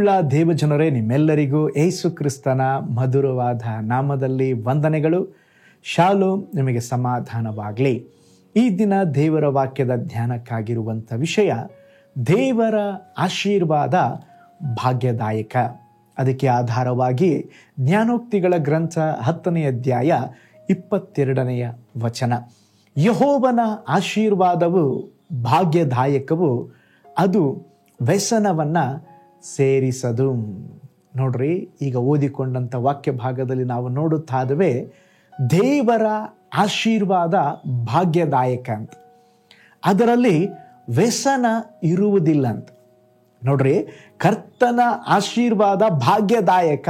ಪ್ರಿಯವುಳ್ಳ ದೇವಜನರೇ, ನಿಮ್ಮೆಲ್ಲರಿಗೂ ಯೇಸು ಕ್ರಿಸ್ತನ ಮಧುರವಾದ ನಾಮದಲ್ಲಿ ವಂದನೆಗಳು. ಶಾಲೋಮ್, ನಿಮಗೆ ಸಮಾಧಾನವಾಗಲಿ. ಈ ದಿನ ದೇವರ ವಾಕ್ಯದ ಧ್ಯಾನಕ್ಕಾಗಿರುವಂಥ ವಿಷಯ ದೇವರ ಆಶೀರ್ವಾದ ಭಾಗ್ಯದಾಯಕ. ಅದಕ್ಕೆ ಆಧಾರವಾಗಿ ಜ್ಞಾನೋಕ್ತಿಗಳ ಗ್ರಂಥ 10ನೇ ಅಧ್ಯಾಯ 22ನೇ ವಚನ. ಯೆಹೋವನ ಆಶೀರ್ವಾದವು ಭಾಗ್ಯದಾಯಕವು, ಅದು ವ್ಯಸನವನ್ನು ಸೇರಿಸದು. ನೋಡ್ರಿ, ಈಗ ಓದಿಕೊಂಡಂಥ ವಾಕ್ಯ ಭಾಗದಲ್ಲಿ ನಾವು ನೋಡುತ್ತಾ ಇದ್ದೇವೆ, ದೇವರ ಆಶೀರ್ವಾದ ಭಾಗ್ಯದಾಯಕ ಅಂತ, ಅದರಲ್ಲಿ ವ್ಯಸನ ಇರುವುದಿಲ್ಲ ಅಂತ. ನೋಡ್ರಿ, ಕರ್ತನ ಆಶೀರ್ವಾದ ಭಾಗ್ಯದಾಯಕ,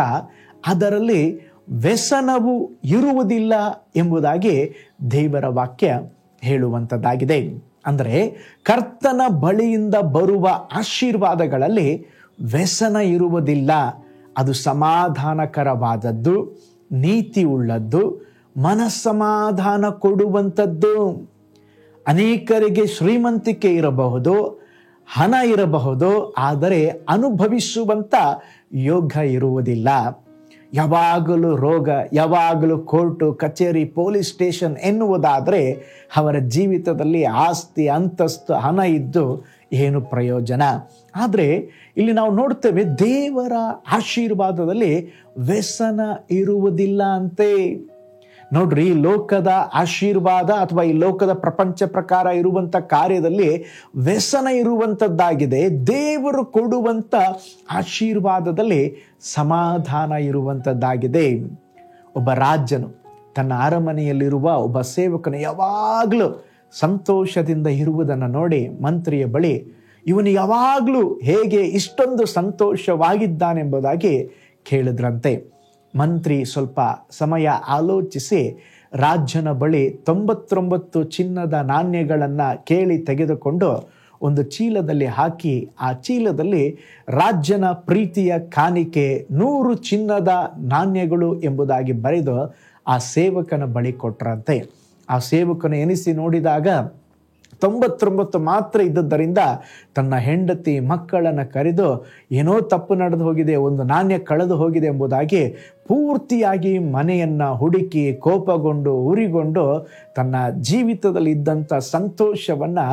ಅದರಲ್ಲಿ ವ್ಯಸನವು ಇರುವುದಿಲ್ಲ ಎಂಬುದಾಗಿ ದೇವರ ವಾಕ್ಯ ಹೇಳುವಂಥದ್ದಾಗಿದೆ. ಅಂದರೆ ಕರ್ತನ ಬಳಿಯಿಂದ ಬರುವ ಆಶೀರ್ವಾದಗಳಲ್ಲಿ ವ್ಯಸನ ಇರುವುದಿಲ್ಲ. ಅದು ಸಮಾಧಾನಕರವಾದದ್ದು, ನೀತಿ ಉಳ್ಳದ್ದು, ಮನಸ್ಸಮಾಧಾನ ಕೊಡುವಂಥದ್ದು. ಅನೇಕರಿಗೆ ಶ್ರೀಮಂತಿಕೆ ಇರಬಹುದು, ಹಣ ಇರಬಹುದು, ಆದರೆ ಅನುಭವಿಸುವಂಥ ಯೋಗ ಇರುವುದಿಲ್ಲ. ಯಾವಾಗಲೂ ರೋಗ, ಯಾವಾಗಲೂ ಕೋರ್ಟು ಕಚೇರಿ, ಪೊಲೀಸ್ ಸ್ಟೇಷನ್ ಎನ್ನುವುದಾದರೆ ಅವರ ಜೀವಿತದಲ್ಲಿ ಆಸ್ತಿ ಅಂತಸ್ತು ಹಣ ಇದ್ದು ಏನು ಪ್ರಯೋಜನ? ಆದರೆ ಇಲ್ಲಿ ನಾವು ನೋಡ್ತೇವೆ, ದೇವರ ಆಶೀರ್ವಾದದಲ್ಲಿ ವ್ಯಸನ ಇರುವುದಿಲ್ಲ ಅಂತೆ. ನೋಡ್ರಿ, ಈ ಲೋಕದ ಆಶೀರ್ವಾದ ಅಥವಾ ಈ ಲೋಕದ ಪ್ರಪಂಚ ಪ್ರಕಾರ ಇರುವಂಥ ಕಾರ್ಯದಲ್ಲಿ ವ್ಯಸನ ಇರುವಂಥದ್ದಾಗಿದೆ. ದೇವರು ಕೊಡುವಂಥ ಆಶೀರ್ವಾದದಲ್ಲಿ ಸಮಾಧಾನ ಇರುವಂಥದ್ದಾಗಿದೆ. ಒಬ್ಬ ರಾಜನು ತನ್ನ ಅರಮನೆಯಲ್ಲಿರುವ ಒಬ್ಬ ಸೇವಕನು ಯಾವಾಗಲೂ ಸಂತೋಷದಿಂದ ಇರುವುದನ್ನು ನೋಡಿ ಮಂತ್ರಿಯ ಬಳಿ, ಇವನು ಯಾವಾಗಲೂ ಹೇಗೆ ಇಷ್ಟೊಂದು ಸಂತೋಷವಾಗಿದ್ದಾನೆಂಬುದಾಗಿ ಕೇಳಿದ್ರಂತೆ. ಮಂತ್ರಿ ಸ್ವಲ್ಪ ಸಮಯ ಆಲೋಚಿಸಿ ರಾಜನ ಬಳಿ 99 ಚಿನ್ನದ ನಾಣ್ಯಗಳನ್ನು ಕೇಳಿ ತೆಗೆದುಕೊಂಡು ಒಂದು ಚೀಲದಲ್ಲಿ ಹಾಕಿ, ಆ ಚೀಲದಲ್ಲಿ ರಾಜನ ಪ್ರೀತಿಯ ಕಾಣಿಕೆ 100 ಚಿನ್ನದ ನಾಣ್ಯಗಳು ಎಂಬುದಾಗಿ ಬರೆದು ಆ ಸೇವಕನ ಬಳಿ ಕೊಟ್ಟರಂತೆ. ಆ ಸೇವಕನು ಎನಿಸಿ ನೋಡಿದಾಗ 99 ಮಾತ್ರ ಇದ್ದದ್ದರಿಂದ ತನ್ನ ಹೆಂಡತಿ ಮಕ್ಕಳನ್ನು ಕರೆದು, ಏನೋ ತಪ್ಪು ನಡೆದು ಹೋಗಿದೆ, ಒಂದು ನಾಣ್ಯ ಕಳೆದು ಹೋಗಿದೆ ಎಂಬುದಾಗಿ ಪೂರ್ತಿಯಾಗಿ ಮನೆಯನ್ನು ಹುಡುಕಿ ಕೋಪಗೊಂಡು ಉರಿಗೊಂಡು ತನ್ನ ಜೀವಿತದಲ್ಲಿ ಇದ್ದಂಥ ಸಂತೋಷವನ್ನು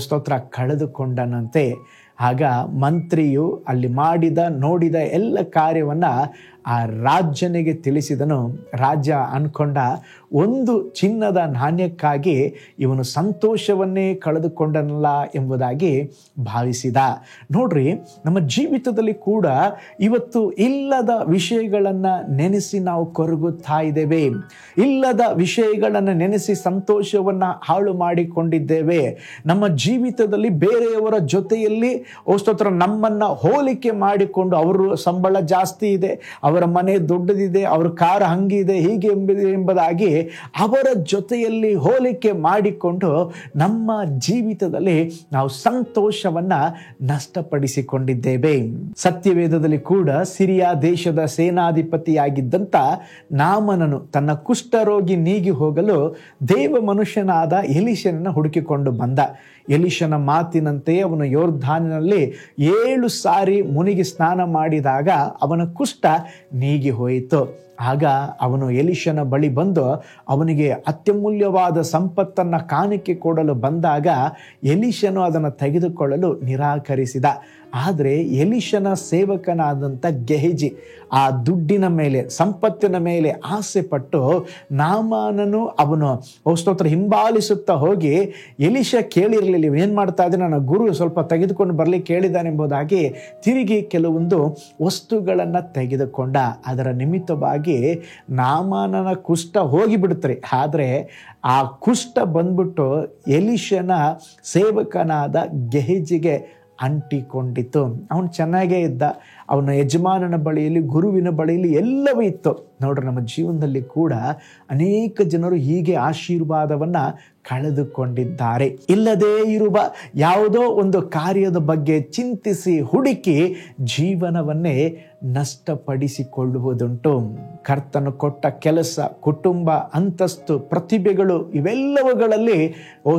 ಸ್ತೋತ್ರ ಕಳೆದುಕೊಂಡನಂತೆ. ಆಗ ಮಂತ್ರಿಯು ಅಲ್ಲಿ ನೋಡಿದ ಎಲ್ಲ ಕಾರ್ಯವನ್ನು ಆ ರಾಜನಿಗೆ ತಿಳಿಸಿದನು. ರಾಜ ಅನ್ಕೊಂಡ, ಒಂದು ಚಿನ್ನದ ನಾಣ್ಯಕ್ಕಾಗಿ ಇವನು ಸಂತೋಷವನ್ನೇ ಕಳೆದುಕೊಂಡನಲ್ಲ ಎಂಬುದಾಗಿ ಭಾವಿಸಿದ. ನೋಡ್ರಿ, ನಮ್ಮ ಜೀವಿತದಲ್ಲಿ ಕೂಡ ಇವತ್ತು ಇಲ್ಲದ ವಿಷಯಗಳನ್ನು ನೆನೆಸಿ ನಾವು ಕೊರಗುತ್ತಾ ಇದ್ದೇವೆ. ಇಲ್ಲದ ವಿಷಯಗಳನ್ನು ನೆನೆಸಿ ಸಂತೋಷವನ್ನು ಹಾಳು ಮಾಡಿಕೊಂಡಿದ್ದೇವೆ. ನಮ್ಮ ಜೀವಿತದಲ್ಲಿ ಬೇರೆಯವರ ಜೊತೆಯಲ್ಲಿ ಸ್ತೋತ್ರ ನಮ್ಮನ್ನು ಹೋಲಿಕೆ ಮಾಡಿಕೊಂಡು, ಅವರು ಸಂಬಳ ಜಾಸ್ತಿ ಇದೆ, ಅವರ ಮನೆ ದೊಡ್ಡದಿದೆ, ಅವ್ರ ಕಾರ್ ಹಂಗಿದೆ, ಹೀಗೆ ಎಂಬುದಾಗಿ ಅವರ ಜೊತೆಯಲ್ಲಿ ಹೋಲಿಕೆ ಮಾಡಿಕೊಂಡು ನಮ್ಮ ಜೀವಿತದಲ್ಲಿ ನಾವು ಸಂತೋಷವನ್ನ ನಷ್ಟಪಡಿಸಿಕೊಂಡಿದ್ದೇವೆ. ಸತ್ಯವೇದದಲ್ಲಿ ಕೂಡ ಸಿರಿಯಾ ದೇಶದ ಸೇನಾಧಿಪತಿಯಾಗಿದ್ದಂಥ ನಾಮನನು ತನ್ನ ಕುಷ್ಠರೋಗಿ ನೀಗಿ ಹೋಗಲು ದೇವ ಮನುಷ್ಯನಾದ ಎಲೀಷನನ್ನು ಹುಡುಕಿಕೊಂಡು ಬಂದ. ಎಲೀಷನ ಮಾತಿನಂತೆ ಅವನು ಯೋರ್ಧಾನಿನಲ್ಲಿ 7 ಸಾರಿ ಮುನಿಗಿ ಸ್ನಾನ ಮಾಡಿದಾಗ ಅವನ ಕುಷ್ಠ ನೀಗಿ ಹೋಯಿತು. ಆಗ ಅವನು ಎಲೀಷನ ಬಳಿ ಬಂದು ಅವನಿಗೆ ಅತ್ಯಮೂಲ್ಯವಾದ ಸಂಪತ್ತನ್ನು ಕಾಣಿಕೆ ಕೊಡಲು ಬಂದಾಗ ಎಲೀಷನು ಅದನ್ನು ತೆಗೆದುಕೊಳ್ಳಲು ನಿರಾಕರಿಸಿದ. ಆದರೆ ಎಲೀಷನ ಸೇವಕನಾದಂಥ ಗೆಹಜಿ ಆ ದುಡ್ಡಿನ ಮೇಲೆ, ಸಂಪತ್ತಿನ ಮೇಲೆ ಆಸೆ ಪಟ್ಟು ನಾಮಾನನು ಅವನು ಸ್ತೋತ್ರ ಹಿಂಬಾಲಿಸುತ್ತಾ ಹೋಗಿ, ಎಲೀಷ ಕೇಳಿರಲಿಲ್ಲ, ಏನು ಮಾಡ್ತಾ ಇದ್ದೆ, ನನ್ನ ಗುರು ಸ್ವಲ್ಪ ತೆಗೆದುಕೊಂಡು ಬರಲಿಕ್ಕೆ ಕೇಳಿದ್ದಾನೆಂಬುದಾಗಿ ತಿರುಗಿ ಕೆಲವೊಂದು ವಸ್ತುಗಳನ್ನು ತೆಗೆದುಕೊಂಡ. ಅದರ ನಿಮಿತ್ತವಾಗಿ ನಾಮಾನನ ಕುಷ್ಠ ಹೋಗಿಬಿಡ್ತಾರೆ. ಆದರೆ ಆ ಕುಷ್ಠ ಬಂದ್ಬಿಟ್ಟು ಎಲೀಷನ ಸೇವಕನಾದ ಗೆಹಜಿಗೆ ಅಂಟಿಕೊಂಡಿತು. ಅವನು ಚೆನ್ನಾಗೇ ಇದ್ದ, ಅವನ ಯಜಮಾನನ ಬಳಿಯಲ್ಲಿ, ಗುರುವಿನ ಬಳಿಯಲ್ಲಿ ಎಲ್ಲವೂ ಇತ್ತು. ನೋಡ್ರಿ, ನಮ್ಮ ಜೀವನದಲ್ಲಿ ಕೂಡ ಅನೇಕ ಜನರು ಹೀಗೆ ಆಶೀರ್ವಾದವನ್ನು ಕಳೆದುಕೊಂಡಿದ್ದಾರೆ. ಇಲ್ಲದೇ ಇರುವ ಯಾವುದೋ ಒಂದು ಕಾರ್ಯದ ಬಗ್ಗೆ ಚಿಂತಿಸಿ ಹುಡುಕಿ ಜೀವನವನ್ನೇ ನಷ್ಟಪಡಿಸಿಕೊಳ್ಳುವುದುಂಟು. ಕರ್ತನು ಕೊಟ್ಟ ಕೆಲಸ, ಕುಟುಂಬ, ಅಂತಸ್ತು, ಪ್ರತಿಭೆಗಳು ಇವೆಲ್ಲವುಗಳಲ್ಲಿ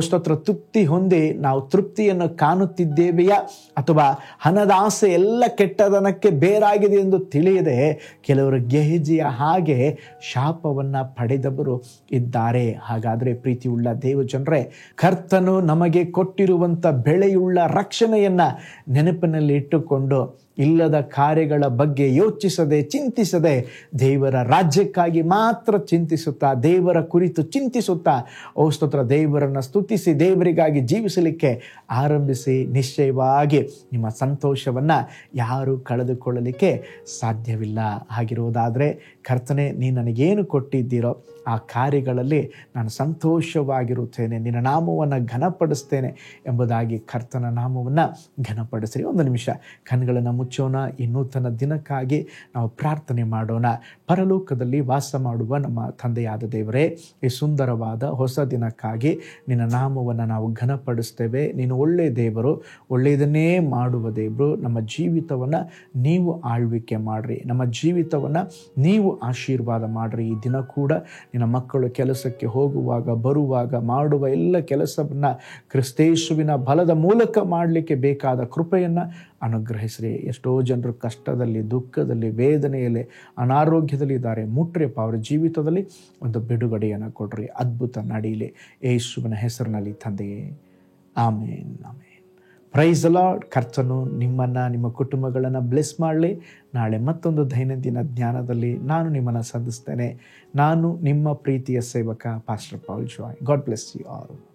ಸ್ತೋತ್ರ ತೃಪ್ತಿ ಹೊಂದಿ ನಾವು ತೃಪ್ತಿಯನ್ನು ಕಾಣುತ್ತಿದ್ದೇವೆಯಾ, ಅಥವಾ ಹಣದ ಆಸೆ ಎಲ್ಲ ಕೆಟ್ಟದನ್ನು ಮರಕ್ಕೆ ಬೇರಾಗಿದೆ ಎಂದು ತಿಳಿಯದೆ ಕೆಲವರು ಗೆಹಜಿಯ ಹಾಗೆ ಶಾಪವನ್ನು ಪಡೆದವರು ಇದ್ದಾರೆ. ಹಾಗಾದರೆ ಪ್ರೀತಿಯುಳ್ಳ ದೇವಜನರೇ, ಕರ್ತನು ನಮಗೆ ಕೊಟ್ಟಿರುವಂಥ ಬೆಳೆಯುಳ್ಳ ರಕ್ಷಣೆಯನ್ನು ನೆನಪಿನಲ್ಲಿ ಇಟ್ಟುಕೊಂಡು ಇಲ್ಲದ ಕಾರ್ಯಗಳ ಬಗ್ಗೆ ಯೋಚಿಸದೆ ಚಿಂತಿಸದೆ ದೇವರ ರಾಜ್ಯಕ್ಕಾಗಿ ಮಾತ್ರ ಚಿಂತಿಸುತ್ತಾ, ದೇವರ ಕುರಿತು ಚಿಂತಿಸುತ್ತಾ, ಸ್ತೋತ್ರ, ದೇವರನ್ನು ಸ್ತುತಿಸಿ ದೇವರಿಗಾಗಿ ಜೀವಿಸಲಿಕ್ಕೆ ಆರಂಭಿಸಿ. ನಿಶ್ಚಯವಾಗಿ ನಿಮ್ಮ ಸಂತೋಷವನ್ನು ಯಾರು ಕಳೆದುಕೊಳ್ಳಲಿಕ್ಕೆ ಸಾಧ್ಯವಿಲ್ಲ. ಹಾಗಿರುವುದಾದರೆ ಕರ್ತನೆ, ನೀನು ನನಗೇನು ಕೊಟ್ಟಿದ್ದೀರೋ ಆ ಕಾರ್ಯಗಳಲ್ಲಿ ನಾನು ಸಂತೋಷವಾಗಿರುತ್ತೇನೆ, ನಿನ್ನ ನಾಮವನ್ನು ಘನಪಡಿಸ್ತೇನೆ ಎಂಬುದಾಗಿ ಕರ್ತನ ನಾಮವನ್ನು ಘನಪಡಿಸ್ರಿ. ಒಂದು ನಿಮಿಷ ಕಣ್ಗಳನ್ನು ಮುಚ್ಚೋಣ. ಈ ನೂತನ ದಿನಕ್ಕಾಗಿ ನಾವು ಪ್ರಾರ್ಥನೆ ಮಾಡೋಣ. ಪರಲೋಕದಲ್ಲಿ ವಾಸ ಮಾಡುವ ನಮ್ಮ ತಂದೆಯಾದ ದೇವರೇ, ಈ ಸುಂದರವಾದ ಹೊಸ ದಿನಕ್ಕಾಗಿ ನಿನ್ನ ನಾಮವನ್ನು ನಾವು ಘನಪಡಿಸ್ತೇವೆ. ನೀನು ಒಳ್ಳೆಯ ದೇವರು, ಒಳ್ಳೆಯದನ್ನೇ ಮಾಡುವ ದೇವರು. ನಮ್ಮ ಜೀವಿತವನ್ನು ನೀವು ಆಳ್ವಿಕೆ ಮಾಡಿರಿ, ನಮ್ಮ ಜೀವಿತವನ್ನು ನೀವು ಆಶೀರ್ವಾದ ಮಾಡಿರಿ. ಈ ದಿನ ಕೂಡ ನಿನ್ನ ಮಕ್ಕಳು ಕೆಲಸಕ್ಕೆ ಹೋಗುವಾಗ ಬರುವಾಗ ಮಾಡುವ ಎಲ್ಲ ಕೆಲಸವನ್ನು ಕ್ರಿಸ್ತೇಶುವಿನ ಬಲದ ಮೂಲಕ ಮಾಡಲಿಕ್ಕೆ ಬೇಕಾದ ಕೃಪೆಯನ್ನು ಅನುಗ್ರಹಿಸ್ರಿ. ಎಷ್ಟೋ ಜನರು ಕಷ್ಟದಲ್ಲಿ, ದುಃಖದಲ್ಲಿ, ವೇದನೆಯಲ್ಲಿ, ಅನಾರೋಗ್ಯದಲ್ಲಿ ಇದ್ದಾರೆ. ಮುಟ್ರಿಯಪ್ಪ, ಅವರ ಜೀವಿತದಲ್ಲಿ ಒಂದು ಬಿಡುಗಡೆಯನ್ನು ಕೊಡ್ರಿ. ಅದ್ಭುತ ನಡೀಲಿ ಯೇಸುವಿನ ಹೆಸರಿನಲ್ಲಿ ತಂದೆಯೇ, ಆಮೇನ್, ಆಮೇನ್. Praise the Lord. ಕರ್ತನು ನಿಮ್ಮನ್ನು, ನಿಮ್ಮ ಕುಟುಂಬಗಳನ್ನು ಬ್ಲೆಸ್ ಮಾಡಲಿ. ನಾಳೆ ಮತ್ತೊಂದು ದೈನಂದಿನ ಜ್ಞಾನದಲ್ಲಿ ನಾನು ನಿಮ್ಮನ್ನು ಸಂಧಿಸ್ತೇನೆ. ನಾನು ನಿಮ್ಮ ಪ್ರೀತಿಯ ಸೇವಕ pastor Paul Joy. God bless you all.